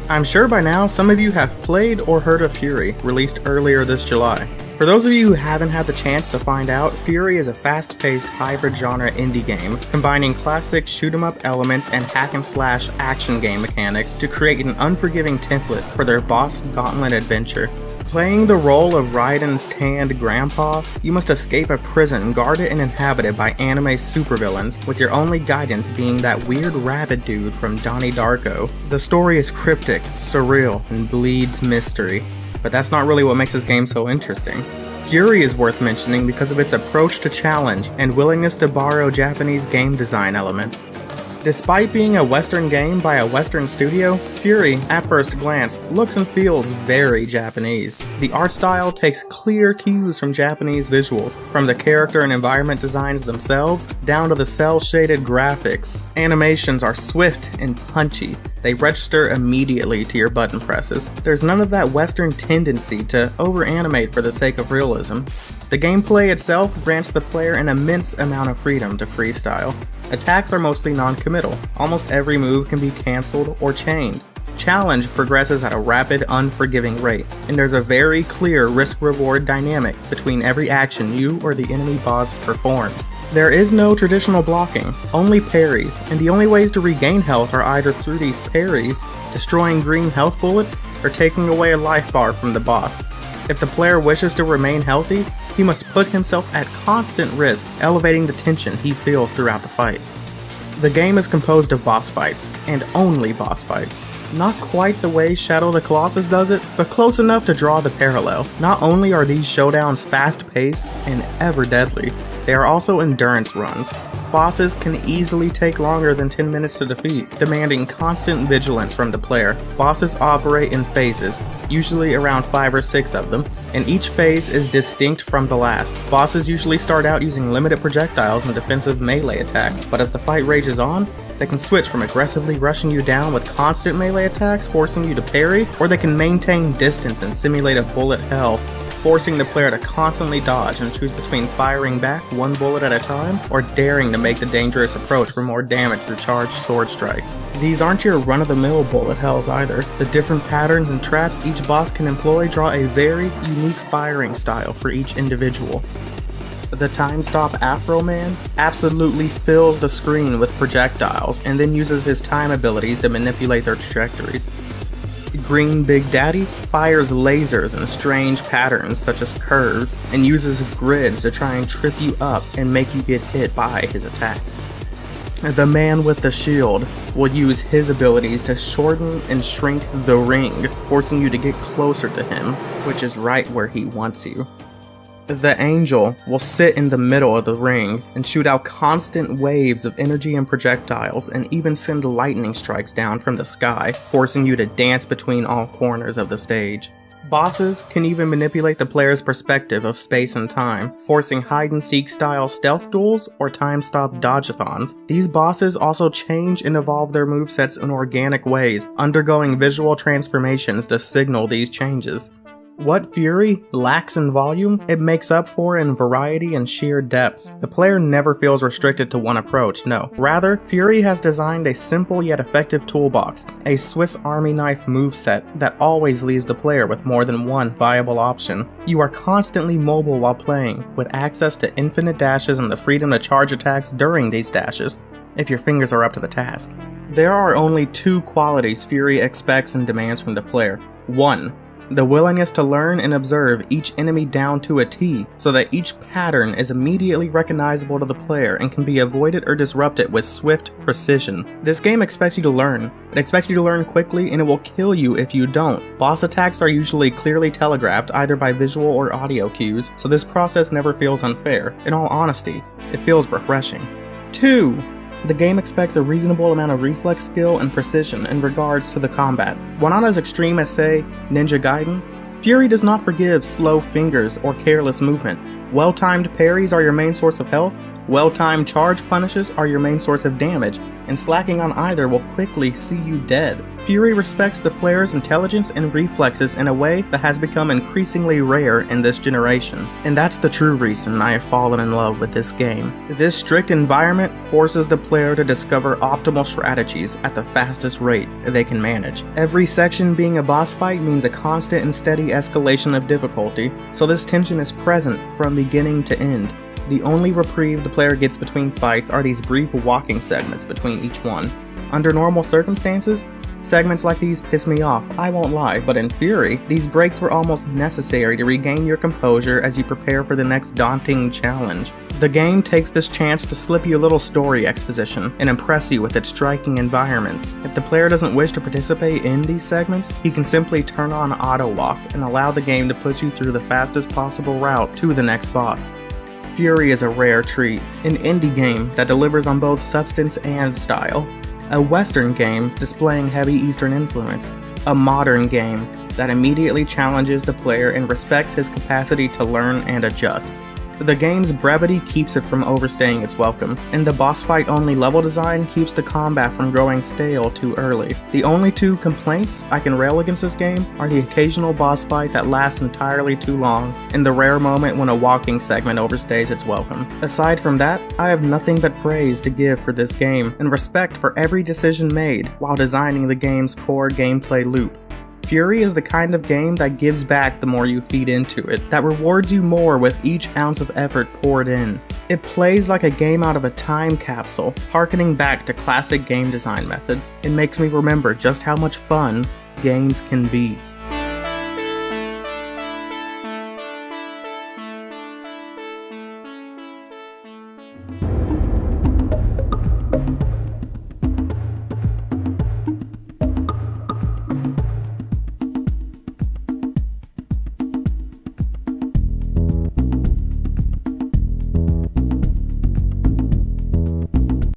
I'm sure by now some of you have played or heard of Furi, released earlier this July. For those of you who haven't had the chance to find out, Furi is a fast-paced hybrid genre indie game, combining classic shoot-'em-up elements and hack-and-slash action game mechanics to create an unforgiving template for their boss gauntlet adventure. Playing the role of Raiden's tanned grandpa, you must escape a prison guarded and inhabited by anime supervillains, with your only guidance being that weird rabbit dude from Donnie Darko. The story is cryptic, surreal, and bleeds mystery. But that's not really what makes this game so interesting. Furi is worth mentioning because of its approach to challenge and willingness to borrow Japanese game design elements. Despite being a Western game by a Western studio, Furi, at first glance, looks and feels very Japanese. The art style takes clear cues from Japanese visuals, from the character and environment designs themselves, down to the cel-shaded graphics. Animations are swift and punchy. They register immediately to your button presses. There's none of that Western tendency to over-animate for the sake of realism. The gameplay itself grants the player an immense amount of freedom to freestyle. Attacks are mostly non-committal. Almost every move can be cancelled or chained. Challenge progresses at a rapid, unforgiving rate, and there's a very clear risk-reward dynamic between every action you or the enemy boss performs. There is no traditional blocking, only parries, and the only ways to regain health are either through these parries, destroying green health bullets, or taking away a life bar from the boss. If the player wishes to remain healthy, he must put himself at constant risk, elevating the tension he feels throughout the fight. The game is composed of boss fights, and only boss fights. Not quite the way Shadow of the Colossus does it, but close enough to draw the parallel. Not only are these showdowns fast-paced and ever deadly, they are also endurance runs. Bosses can easily take longer than 10 minutes to defeat, demanding constant vigilance from the player. Bosses operate in phases, usually around 5 or 6 of them, and each phase is distinct from the last. Bosses usually start out using limited projectiles and defensive melee attacks, but as the fight rages on, they can switch from aggressively rushing you down with constant melee attacks, forcing you to parry, or they can maintain distance and simulate a bullet hell, forcing the player to constantly dodge and choose between firing back one bullet at a time or daring to make the dangerous approach for more damage through charged sword strikes. These aren't your run-of-the-mill bullet hells either. The different patterns and traps each boss can employ draw a very unique firing style for each individual. The Time Stop Afro Man absolutely fills the screen with projectiles and then uses his time abilities to manipulate their trajectories. Green Big Daddy fires lasers in strange patterns such as curves and uses grids to try and trip you up and make you get hit by his attacks. The Man with the Shield will use his abilities to shorten and shrink the ring, forcing you to get closer to him, which is right where he wants you. The Angel will sit in the middle of the ring and shoot out constant waves of energy and projectiles and even send lightning strikes down from the sky, forcing you to dance between all corners of the stage. Bosses can even manipulate the player's perspective of space and time, forcing hide-and-seek style stealth duels or time-stop dodge-a-thons. These bosses also change and evolve their movesets in organic ways, undergoing visual transformations to signal these changes. What Furi lacks in volume, it makes up for in variety and sheer depth. The player never feels restricted to one approach, no. Rather, Furi has designed a simple yet effective toolbox, a Swiss Army knife moveset that always leaves the player with more than one viable option. You are constantly mobile while playing, with access to infinite dashes and the freedom to charge attacks during these dashes, if your fingers are up to the task. There are only 2 qualities Furi expects and demands from the player. 1. The willingness to learn and observe each enemy down to a T, so that each pattern is immediately recognizable to the player and can be avoided or disrupted with swift precision. This game expects you to learn. It expects you to learn quickly, and it will kill you if you don't. Boss attacks are usually clearly telegraphed either by visual or audio cues, so this process never feels unfair. In all honesty, it feels refreshing. 2. The game expects a reasonable amount of reflex skill and precision in regards to the combat. While not as extreme as, say, Ninja Gaiden, Furi does not forgive slow fingers or careless movement. Well-timed parries are your main source of health, well-timed charge punishes are your main source of damage, and slacking on either will quickly see you dead. Furi respects the player's intelligence and reflexes in a way that has become increasingly rare in this generation, and that's the true reason I have fallen in love with this game. This strict environment forces the player to discover optimal strategies at the fastest rate they can manage. Every section being a boss fight means a constant and steady escalation of difficulty, so this tension is present from beginning to end. The only reprieve the player gets between fights are these brief walking segments between each one. Under normal circumstances, segments like these piss me off, I won't lie, but in Furi, these breaks were almost necessary to regain your composure as you prepare for the next daunting challenge. The game takes this chance to slip you a little story exposition and impress you with its striking environments. If the player doesn't wish to participate in these segments, he can simply turn on auto walk and allow the game to put you through the fastest possible route to the next boss. Furi is a rare treat, an indie game that delivers on both substance and style, a Western game displaying heavy Eastern influence, a modern game that immediately challenges the player and respects his capacity to learn and adjust. The game's brevity keeps it from overstaying its welcome, and the boss fight only level design keeps the combat from growing stale too early. The only two complaints I can rail against this game are the occasional boss fight that lasts entirely too long, and the rare moment when a walking segment overstays its welcome. Aside from that, I have nothing but praise to give for this game, and respect for every decision made while designing the game's core gameplay loop. Furi is the kind of game that gives back the more you feed into it, that rewards you more with each ounce of effort poured in. It plays like a game out of a time capsule, harkening back to classic game design methods. It makes me remember just how much fun games can be.